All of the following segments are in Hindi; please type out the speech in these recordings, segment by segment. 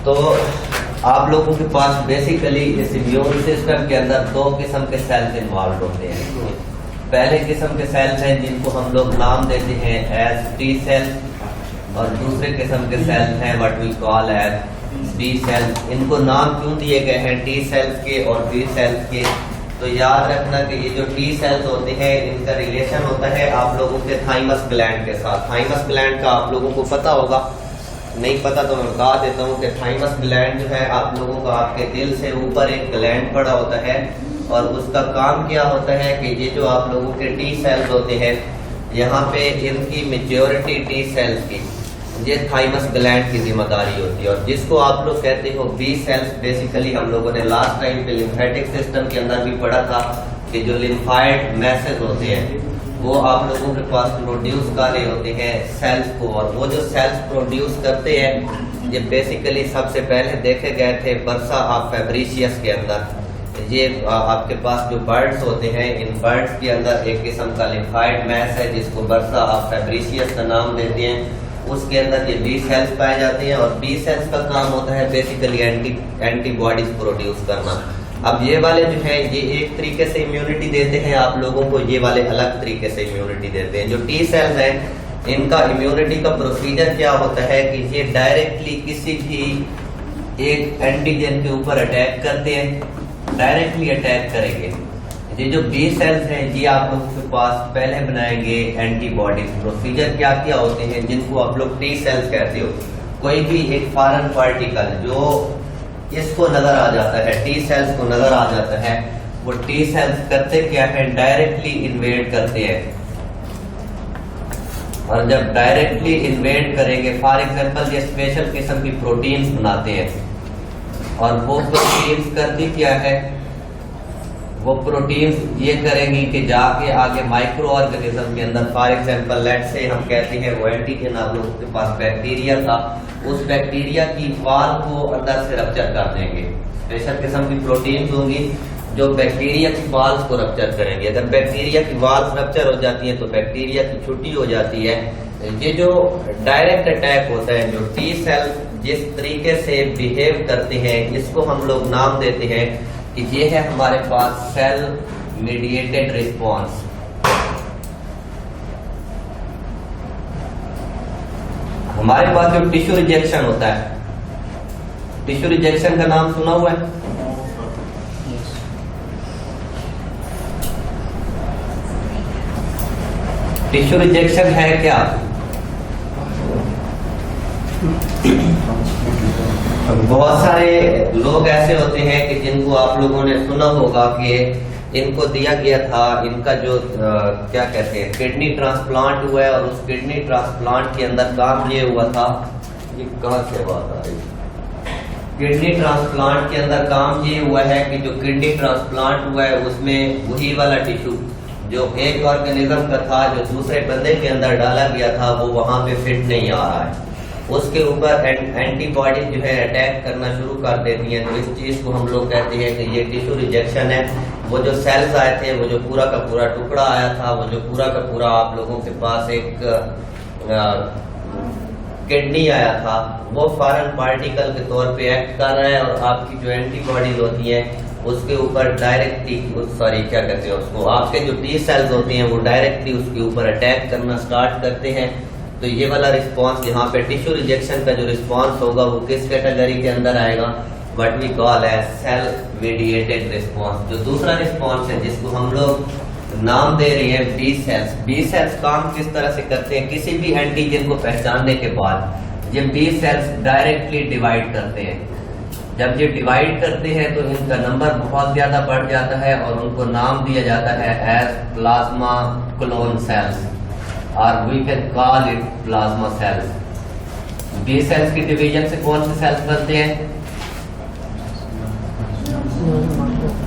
तो आप लोगों के पास बेसिकली इस इम्यून सिस्टम के अंदर दो किस्म के सेल्स इन्वॉल्व होते हैं। पहले किस्म के सेल्स हैं जिनको हम लोग नाम देते हैं एज टी सेल्स, और दूसरे किस्म के सेल्स हैं what we call as B cells. इनको नाम क्यों दिए गए हैं टी सेल्स के और बी सेल्स के? तो याद रखना कि ये जो टी सेल्स होते हैं इनका रिलेशन होता है आप लोगों के थाइमस ग्लैंड के साथ। थाइमस ग्लैंड का आप लोगों को पता होगा, नहीं पता तो मैं बता देता हूँ कि थाइमस ग्लैंड जो है आप लोगों का आपके दिल से ऊपर एक ग्लैंड पड़ा होता है, और उसका काम क्या होता है कि ये जो आप लोगों के टी सेल्स होते हैं यहाँ पे इनकी मेजॉरिटी टी सेल्स की ये थाइमस ग्लैंड की जिम्मेदारी होती है। और जिसको आप लोग कहते हो बी सेल्स, बेसिकली हम लोगों ने लास्ट टाइम पे लिम्फेटिक सिस्टम के अंदर भी पढ़ा था कि जो लिम्फाइड मैसेज होते हैं वो आप लोगों के पास प्रोड्यूस कर रहे होते हैं सेल्स को, और वो जो सेल्स प्रोड्यूस करते हैं ये बेसिकली सबसे पहले देखे गए थे बर्सा ऑफ फैब्रिशियस के अंदर। ये आपके पास जो बर्ड्स होते हैं इन बर्ड्स के अंदर एक किस्म का लिम्फाइड मैस है जिसको बर्सा ऑफ फैब्रिशियस का नाम देते हैं। उसके अंदर ये बी सेल्स पाए जाते हैं, और बी सेल्स का काम होता है बेसिकली एंटीबॉडीज प्रोड्यूस करना। अब ये वाले जो है ये एक तरीके से इम्यूनिटी देते हैं आप लोगों को, ये वाले अलग तरीके से इम्यूनिटी देते हैं। जो टी सेल्स हैं इनका इम्यूनिटी का प्रोसीजर क्या होता है कि ये डायरेक्टली किसी भी एक एंटीजन के ऊपर अटैक करते हैं, डायरेक्टली अटैक करेंगे। ये जो बी सेल्स हैं ये आप लोगों के पास पहले बनाएंगे एंटीबॉडीज। प्रोसीजर क्या क्या होते हैं जिनको आप लोग टी सेल्स कहते हो? कोई भी एक फॉरेन पार्टिकल जो इसको नजर आ जाता है, टी सेल्स को नजर आ जाता है, वो टी सेल्स करते क्या है डायरेक्टली इन्वेड करते हैं। और जब डायरेक्टली इन्वेड करेंगे फॉर एग्जांपल ये स्पेशल किस्म की प्रोटीन्स बनाते हैं, और वो प्रोटीन्स करती क्या है, वो प्रोटीन्स ये करेंगी कि जाके आगे माइक्रो ऑर्गेनिज्म के अंदर फॉर एग्जांपल लेट से हम कहते हैं वो एंटीजन आप लोगों के पास बैक्टीरिया था, उस बैक्टीरिया की वाल को अंदर से रप्चर कर देंगे। स्पेशल किस्म की प्रोटीन्स होंगी जो बैक्टीरिया की वाल्स को रप्चर करेंगे। अगर बैक्टीरिया की वाल्स रप्चर हो जाती है तो बैक्टीरिया की छुट्टी हो जाती है। ये जो डायरेक्ट अटैक होता है, जो टी सेल जिस तरीके से बिहेव करते हैं इसको हम लोग नाम देते हैं कि ये है हमारे पास सेल मीडिएटेड रिस्पॉन्स। हमारे पास जो टिश्यू रिजेक्शन होता है, टिश्यू रिजेक्शन का नाम सुना हुआ है? टिश्यू रिजेक्शन है क्या? बहुत सारे लोग ऐसे होते हैं कि जिनको आप लोगों ने सुना होगा कि इनको दिया गया था, इनका जो क्या कहते हैं किडनी ट्रांसप्लांट हुआ है, और उस किडनी ट्रांसप्लांट के अंदर काम ये हुआ था, ये कहाँ से बात आ रही? किडनी ट्रांसप्लांट के अंदर काम ये हुआ है कि जो किडनी ट्रांसप्लांट हुआ है उसमें वही वाला टिश्यू जो एक ऑर्गेनिज्म का था जो दूसरे बंदे के अंदर डाला गया था वो वहां पे फिट नहीं आ रहा है, उसके ऊपर एंटीबॉडी जो है अटैक करना शुरू कर देती है। तो इस चीज को हम लोग कहते हैं कि ये टिश्यू रिजेक्शन है। वो जो सेल्स आए थे, वो जो पूरा का पूरा टुकड़ा आया था, वो जो पूरा का पूरा आप लोगों के पास एक किडनी आया था, वो फॉरेन पार्टिकल के तौर पे एक्ट कर रहा है, और आपकी जो एंटीबॉडीज होती है उसके ऊपर डायरेक्टली क्या कहते हैं उसको, आपके जो टी सेल्स होते हैं वो डायरेक्टली उसके ऊपर अटैक करना स्टार्ट करते हैं। तो ये वाला रिस्पांस यहाँ पे टिश्यू रिजेक्शन का जो रिस्पांस होगा वो किस कैटेगरी के अंदर आएगा? What we call as cell mediated response. जो दूसरा रिस्पांस है जिसको हम लोग नाम दे रहे हैं बी सेल्स। बी सेल्स काम किस तरह से करते हैं? किसी भी एंटीजन को पहचानने के बाद ये बी सेल्स डायरेक्टली डिवाइड करते हैं। जब ये डिवाइड करते हैं तो इनका नंबर बहुत ज्यादा बढ़ जाता है, और उनको नाम दिया जाता है एज प्लाज्मा क्लोन सेल्स, और we can call it plasma cells. B cells की डिवीजन से कौन से सेल्स बनते हैं?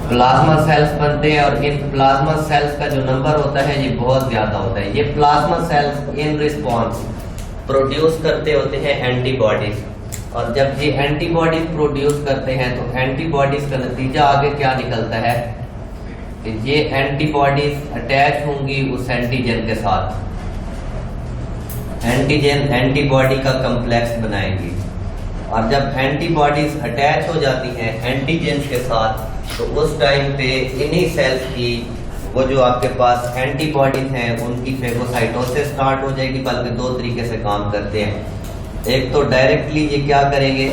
प्लाज्मा सेल्स बनते हैं, और इन प्लाज्मा सेल्स का जो नंबर होता है ये बहुत ज्यादा होता है। ये plasma cells in response produce करते होते हैं एंटीबॉडीज, और जब ये एंटीबॉडीज प्रोड्यूस करते हैं तो एंटीबॉडीज का नतीजा आगे क्या निकलता है कि ये एंटीबॉडीज अटैच होंगी उस एंटीजन के साथ, एंटीजन एंटीबॉडी का कम्प्लेक्स बनाएंगी। और जब एंटीबॉडीज अटैच हो जाती हैं एंटीजेंस के साथ, तो उस टाइम पे इन्हीं सेल्स की वो जो आपके पास एंटीबॉडीज हैं उनकी फेगोसाइटोसिस स्टार्ट हो जाएगी। बल्कि दो तरीके से काम करते हैं। एक तो डायरेक्टली ये क्या करेंगे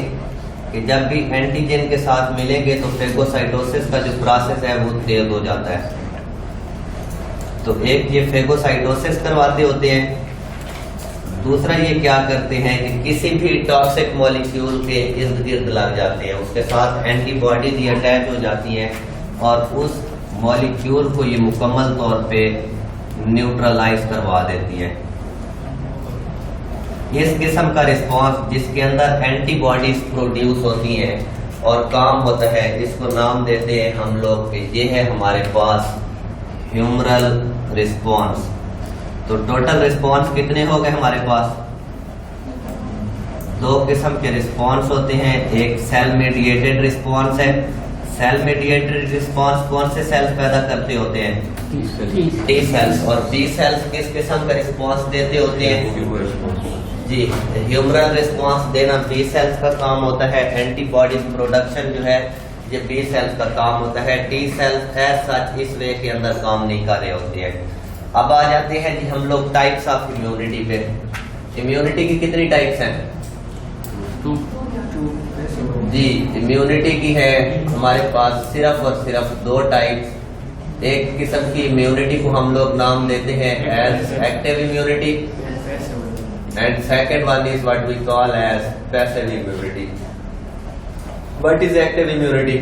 कि जब भी एंटीजन के साथ मिलेंगे तो फेगोसाइटोसिस का जो प्रोसेस है वो तेज हो जाता है। तो एक ये फेगोसाइटोसिस करवाते होते हैं। दूसरा ये क्या करते हैं कि किसी भी टॉक्सिक मॉलिक्यूल के इर्द गिर्द लग जाते हैं, उसके साथ एंटीबॉडीज ये अटैच हो जाती हैं और उस मॉलिक्यूल को ये मुकम्मल तौर पे न्यूट्रलाइज करवा देती है। इस किस्म का रिस्पांस जिसके अंदर एंटीबॉडीज प्रोड्यूस होती हैं और काम होता है, इसको नाम देते हैं हम लोग कि ये है हमारे पास ह्यूमरल रिस्पांस। तो टोटल रिस्पांस कितने हो गए हमारे पास? दो किस्म के रिस्पांस होते हैं। एक सेल मेडिएटेड रिस्पांस है। सेल मेडिएटेड रिस्पांस कौन से सेल्स पैदा करते होते हैं? T cells. और बी सेल्स किस किस्म का रिस्पांस देते होते हैं? जी, ह्यूमरल रिस्पांस देना बी सेल्स का काम होता है। एंटीबॉडीज प्रोडक्शन जो है ये बी सेल्स का काम होता है। टी सेल्स एज सच इस वे के अंदर काम नहीं कर रहे होते हैं। अब आ जाते हैं जी हम लोग टाइप्स ऑफ इम्यूनिटी पे। इम्यूनिटी की कितनी टाइप्स हैं? जी, इम्यूनिटी की है हमारे पास सिर्फ और सिर्फ दो टाइप्स। एक किस्म की इम्यूनिटी को हम लोग नाम देते हैं as active immunity and second one is what we call as passive immunity. What is active immunity?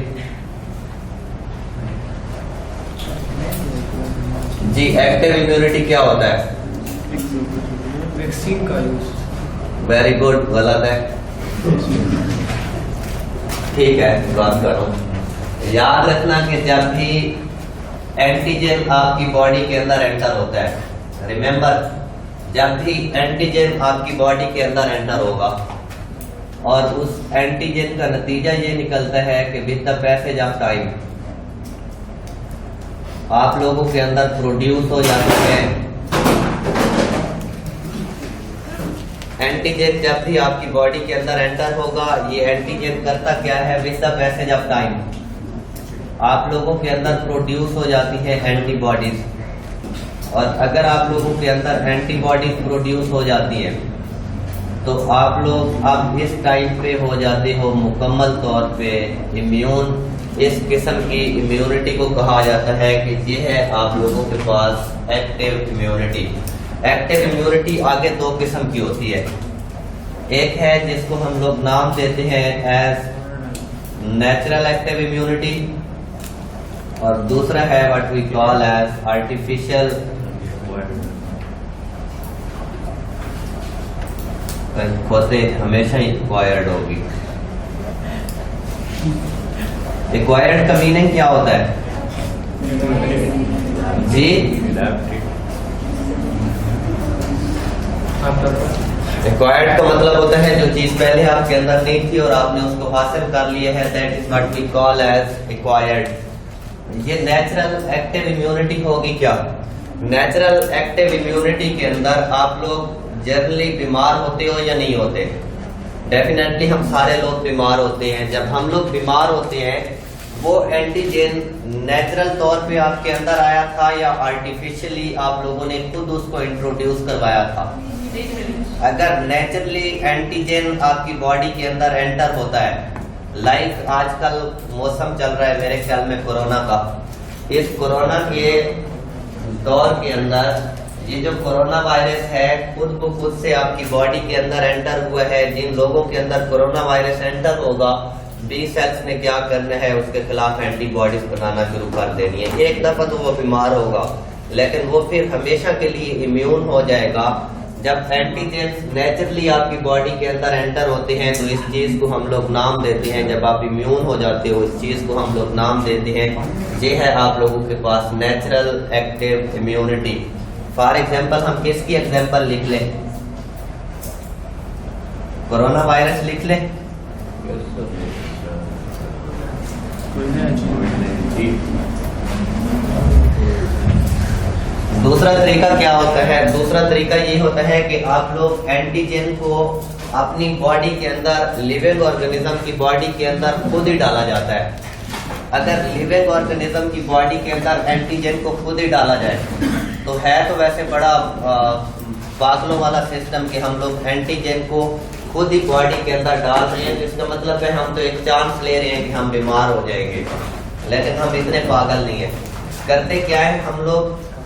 जी, एक्टिव इम्यूनिटी क्या होता है? वैक्सीन का यूज। Very good. गलत है। ठीक है, बात करो। याद रखना कि जब भी एंटीजन आपकी बॉडी के अंदर एंटर होता है, रिमेंबर, जब भी एंटीजन आपकी बॉडी के अंदर एंटर होगा और उस एंटीजन का नतीजा ये निकलता है कि with the passage of time आप लोगों के अंदर प्रोड्यूस हो जाते हैं एंटीजन। जब भी आपकी बॉडी के अंदर एंटर होगा, ये एंटीजन करता क्या है? With the passage of time आप लोगों के अंदर प्रोड्यूस हो जाती है एंटीबॉडीज। और अगर आप लोगों के अंदर एंटीबॉडीज प्रोड्यूस हो जाती है तो आप लोग अब इस टाइम पे हो जाते हो मुकम्मल तौर पे इम्यून। इस किस्म की इम्यूनिटी को कहा जाता है कि ये है आप लोगों के पास एक्टिव इम्यूनिटी। एक्टिव इम्यूनिटी आगे दो किस्म की होती है। एक है जिसको हम लोग नाम देते हैं एज नेचुरल एक्टिव इम्यूनिटी और दूसरा है what we call as artificial होते हमेशा ही एक्वायर्ड होगी। एक्वायर्ड का मीनिंग क्या होता है? जी, एक्वायर्ड का मतलब होता है जो चीज पहले आपके अंदर नहीं थी और आपने उसको हासिल कर लिया है, that is what we call as acquired. ये नेचुरल एक्टिव इम्यूनिटी होगी क्या? नेचुरल एक्टिव इम्यूनिटी के अंदर आप लोग जनरली बीमार होते हो या नहीं होते? डेफिनेटली हम सारे लोग बीमार होते हैं। जब हम लोग बीमार होते हैं वो एंटीजन नेचुरल तौर पे आपके अंदर आया था या आर्टिफिशियली आप लोगों ने खुद उसको इंट्रोड्यूस करवाया था? अगर नेचुरली एंटीजन आपकी बॉडी के अंदर एंटर होता है, लाइक आजकल मौसम चल रहा है मेरे ख्याल में कोरोना का, इस कोरोना के दौर के अंदर ये जो कोरोना वायरस है खुद को खुद से आपकी बॉडी के अंदर एंटर हुआ है। जिन लोगों के अंदर कोरोना वायरस एंटर होगा, बी सेल्स ने क्या करना है? उसके खिलाफ एंटीबॉडीज बनाना शुरू कर देनी है। एक दफा तो वो बीमार होगा लेकिन वो फिर हमेशा के लिए इम्यून हो जाएगा। जब एंटीजेंस नेचुरली आपकी बॉडी के अंदर एंटर होते हैं तो इस चीज को हम लोग नाम देते हैं, जब आप इम्यून हो जाते हो इस चीज को हम लोग नाम देते हैं, ये है आप लोगों के पास natural active immunity. For example हम किसकी एग्जाम्पल लिख लें? कोरोना वायरस लिख लें। दूसरा तरीका क्या होता है? दूसरा तरीका ये होता है कि आप लोग एंटीजन को अपनी बॉडी के अंदर, लिविंग ऑर्गेनिज्म की बॉडी के अंदर खुद ही डाला जाता है। अगर लिविंग ऑर्गेनिज्म की बॉडी के अंदर एंटीजन को खुद ही डाला जाए तो है तो वैसे बड़ा पागलों वाला सिस्टम कि हम लोग एंटीजन को खुद ही बॉडी के अंदर डाल रहे हैं, जिसका मतलब है हम तो एक चांस ले रहे हैं कि हम बीमार हो जाएंगे, लेकिन हम इतने पागल नहीं है। करते क्या है,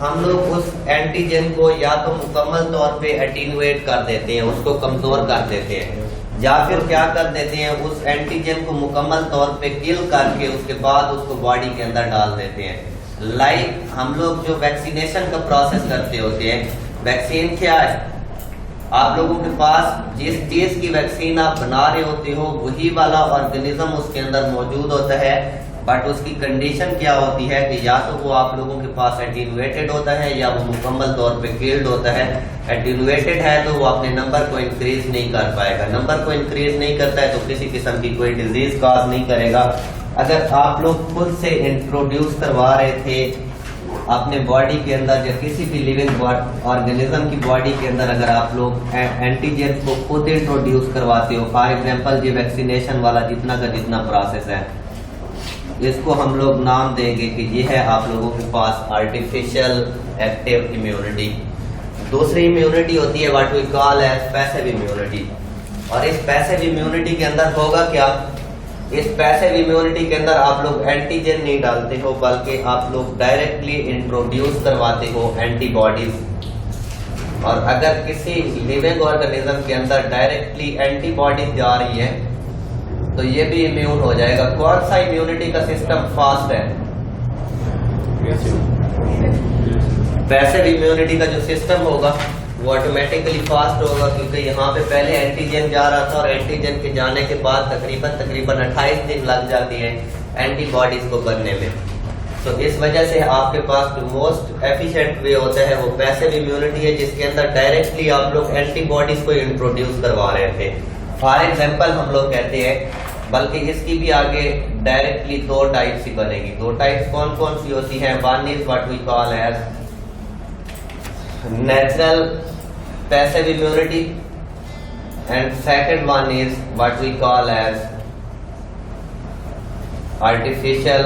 हम लोग उस एंटीजन को या तो मुकम्मल तौर पे एटीन्यूएट कर देते हैं, उसको कमजोर कर देते हैं, या फिर क्या कर देते हैं, उस एंटीजन को मुकम्मल तौर पे किल करके उसके बाद उसको बॉडी के अंदर डाल देते हैं। लाइक हम लोग जो वैक्सीनेशन का प्रोसेस करते होते हैं, वैक्सीन क्या है? आप लोगों के पास जिस चीज की वैक्सीन आप बना रहे होते हो वही वाला ऑर्गेनिज्म उसके अंदर मौजूद होता है, बट उसकी कंडीशन क्या होती है कि या तो वो आप लोगों के पास एटीन्यूएटेड होता है या वो मुकम्मल तौर पे किल्ड होता है। एटीन्यूएटेड है तो वो अपने नंबर को इंक्रीज नहीं कर पाएगा, नंबर को इंक्रीज नहीं करता है तो किसी किस्म की कोई डिजीज कॉज नहीं करेगा। अगर आप लोग खुद से इंट्रोड्यूस करवा रहे थे अपने बॉडी के अंदर या किसी भी लिविंग ऑर्गेनिज्म की बॉडी के अंदर, अगर आप लोग एंटीजन को खुद इंट्रोड्यूस करवाते हो, फॉर एग्जांपल ये वैक्सीनेशन वाला जितना का जितना प्रोसेस है, इसको हम लोग नाम देंगे कि ये है आप लोगों के पास आर्टिफिशियल एक्टिव इम्यूनिटी। दूसरी इम्यूनिटी होती है what we call as passive immunity. और इस पैसिव इम्यूनिटी के अंदर होगा क्या? इस पैसिव इम्यूनिटी के अंदर आप लोग एंटीजन नहीं डालते हो, बल्कि आप लोग डायरेक्टली इंट्रोड्यूस करवाते हो एंटीबॉडीज। और अगर किसी लिविंग ऑर्गेनिज्म के अंदर डायरेक्टली एंटीबॉडीज जा रही है तो ये भी इम्यून हो जाएगा। कौन सा इम्यूनिटी का सिस्टम फास्ट है? पैसिव इम्यूनिटी का जो सिस्टम होगा वो ऑटोमेटिकली फास्ट होगा, क्योंकि यहाँ पे पहले एंटीजन जा रहा था और एंटीजन के जाने के बाद तकरीबन 28 दिन लग जाती है एंटीबॉडीज को बनने में। तो इस वजह से आपके पास जो मोस्ट एफिशिएंट वे होता है वो पैसिव इम्यूनिटी है, जिसके अंदर डायरेक्टली आप लोग एंटीबॉडीज को इंट्रोड्यूस करवा रहे थे। फॉर एग्जाम्पल हम लोग कहते हैं, बल्कि इसकी भी आगे डायरेक्टली दो टाइप्स ही बनेगी। दो टाइप्स कौन कौन सी होती हैं? One is what we call as natural passive immunity and second one is what we call as artificial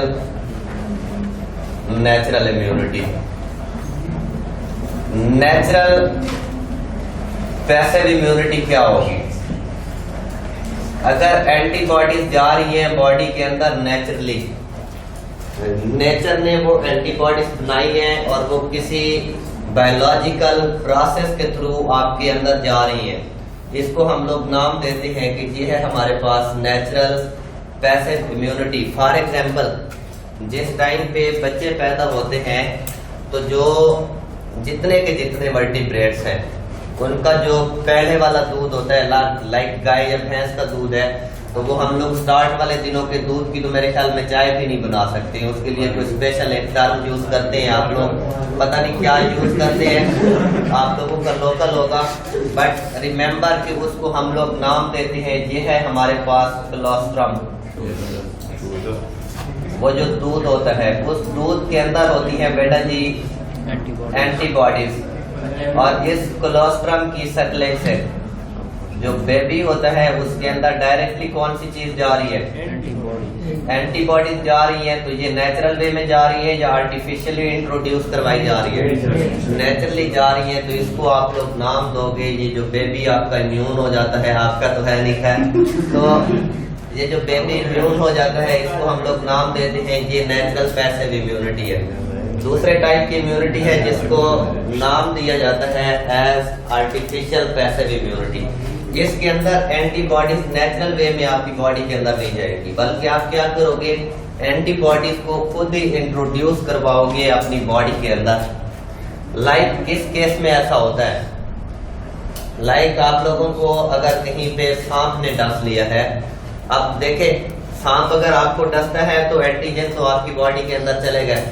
natural immunity. Natural passive immunity क्या होगी? अगर एंटीबॉडीज जा रही हैं बॉडी के अंदर नेचुरली, नेचर ने वो एंटीबॉडीज बनाई हैं और वो किसी बायोलॉजिकल प्रोसेस के थ्रू आपके अंदर जा रही हैं, इसको हम लोग नाम देते हैं कि ये है हमारे पास natural passive immunity. For example जिस टाइम पे बच्चे पैदा होते हैं तो जो जितने के जितने वर्टिब्रेट्स हैं उनका जो पहले वाला दूध होता है, लाइक गाय या भैंस का दूध है, तो वो हम लोग स्टार्ट वाले दिनों के दूध की तो मेरे ख्याल में चाय भी नहीं बना सकते हैं। उसके लिए कोई स्पेशल एक टर्म यूज करते हैं, आप लोग पता नहीं क्या यूज करते हैं, आप लोगों का लोकल होगा, बट रिमेम्बर कि उसको हम लोग नाम देते हैं, ये है हमारे पास कोलोस्ट्रम। वो जो दूध होता है उस दूध के अंदर होती है बेटा जी एंटीबॉडीज, और इस कोलोस्ट्रम की सर्कुलेशन से जो बेबी होता है उसके अंदर डायरेक्टली कौन सी चीज जा रही है? एंटीबॉडीज जा रही है। तो ये नेचुरल वे में जा रही है या आर्टिफिशियली इंट्रोड्यूस करवाई जा रही है? नेचुरली जा रही है। तो इसको आप लोग नाम दोगे, ये जो बेबी आपका इम्यून हो जाता है, आपका तो है नहीं खैर, तो ये जो बेबी इम्यून हो जाता है इसको हम लोग नाम देते हैं ये नेचुरल पैसिव इम्यूनिटी है। दूसरे टाइप की इम्यूनिटी है जिसको नाम दिया जाता है एज आर्टिफिशियल पैसिव इम्यूनिटी। इसके अंदर एंटीबॉडीज नेचुरल वे में आपकी बॉडी के अंदर नहीं जाएगी, बल्कि आप क्या करोगे, एंटीबॉडीज को खुद ही इंट्रोड्यूस करवाओगे अपनी बॉडी के अंदर। लाइक किस केस में ऐसा होता है? लाइक आप लोगों को अगर कहीं पे सांप ने डस लिया है, अब देखें सांप अगर आपको डसता है तो एंटीजन तो आपकी बॉडी के अंदर चले गए,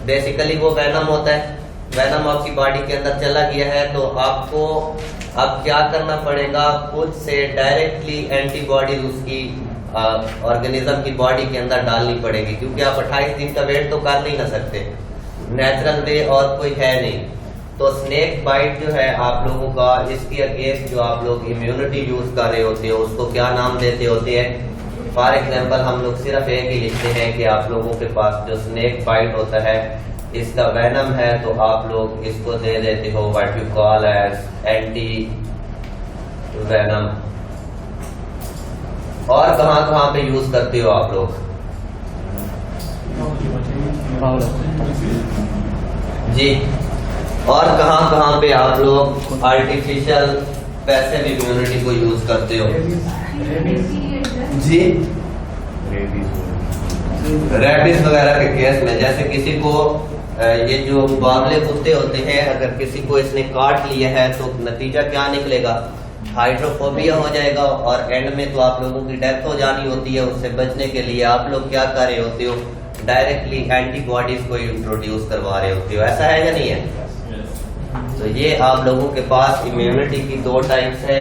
बेसिकली वो वेनम होता है, वेनम आपकी बॉडी के अंदर चला गया है, तो आपको अब क्या करना पड़ेगा, खुद से डायरेक्टली एंटीबॉडीज उसकी ऑर्गेनिज्म की बॉडी के अंदर डालनी पड़ेगी, क्योंकि आप 28 दिन का वेट तो कर नहीं ना सकते, नेचुरल वे और कोई है नहीं। तो स्नेक बाइट जो है आप लोगों का, इसके अगेंस्ट जो आप लोग इम्यूनिटी यूज कर रहे होते हो उसको क्या नाम देते होते हैं? फॉर एग्जांपल हम लोग सिर्फ एक ही लिखते हैं कि आप लोगों के पास जो स्नेक बाइट होता है इसका वेनम है, तो आप लोग इसको दे देते हो what you call as anti venom. और कहाँ पे यूज करते हो आप लोग? जी, और कहाँ पे आप लोग आर्टिफिशियल पैसिव इम्यूनिटी को यूज करते हो? जी, रेबीज वगैरह के केस में, जैसे किसी को ये जो बावले कुत्ते होते हैं, अगर किसी को इसने काट लिया है तो नतीजा क्या निकलेगा? हाइड्रोफोबिया हो जाएगा और एंड में तो आप लोगों की डेथ हो जानी होती है। उससे बचने के लिए आप लोग क्या कर रहे होते हो? डायरेक्टली एंटीबॉडीज को इंट्रोड्यूस करवा रहे होते हो। ऐसा है या नहीं है? तो ये आप लोगों के पास इम्यूनिटी की दो टाइप्स है।